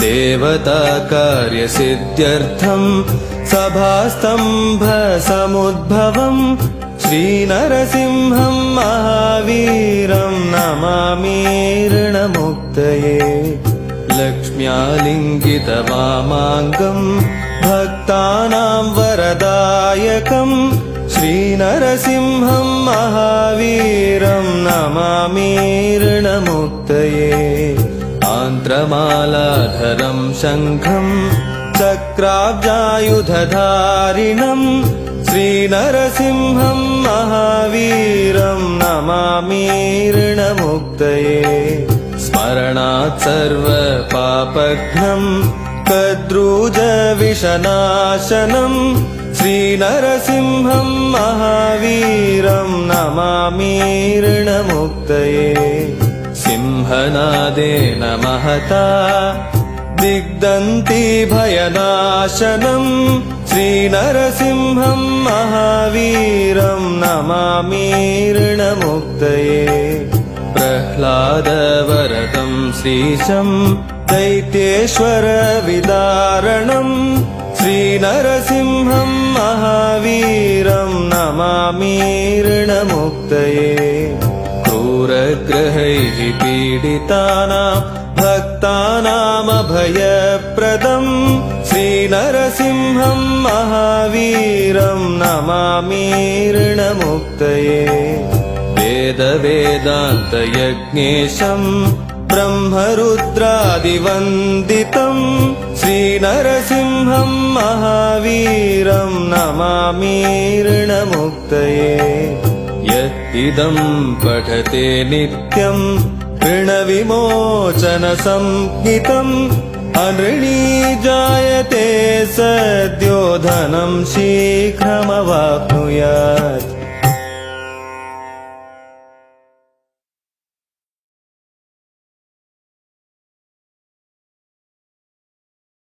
देवता कार्यसिद्ध्यर्थं सभास्तम्भसमुद्भवम् श्रीनरसिंहं महावीरं नमामि ऋणमुक्तये लक्ष्म्यालिङ्गितवामाङ्गं भक्तानां वरदायकं श्रीनरसिंहं महावीरं नमामि ऋणमुक्तये आन्त्रमालाधरं शङ्खं चक्राब्जायुधधारिणं श्रीनरसिंहं महावीरं नमामि ऋणमुक्तये स्मरणात् सर्वपापघ्नं कद्रूजविषनाशनं श्रीनरसिंहं महावीरं नमामि ऋणमुक्तये सिंहनादेन महता दिग्दन्ति भयनाशनं श्रीनरसिंहं महावीरं नमामि ऋणमुक्तये प्रह्लादवरदं श्रीशं दैत्येश्वरविदारणं श्रीनरसिंहं महावीरं नमामि ऋणमुक्तये क्रूरग्रहैः पीडितानां भक्तानामभयप्रदं श्रीनरसिंहं महावीरं नमामि ऋणमुक्तये वेदवेदान्तयज्ञेशं ब्रह्मरुद्रादिवन्दितं श्रीनरसिंहं महावीरं नमामि ऋणमुक्तये यद् पठते नित्यं ऋणविमोचनसंज्ञितम् अनृणी जायते सद्यो धनं शीघ्रमवाप्नुयात्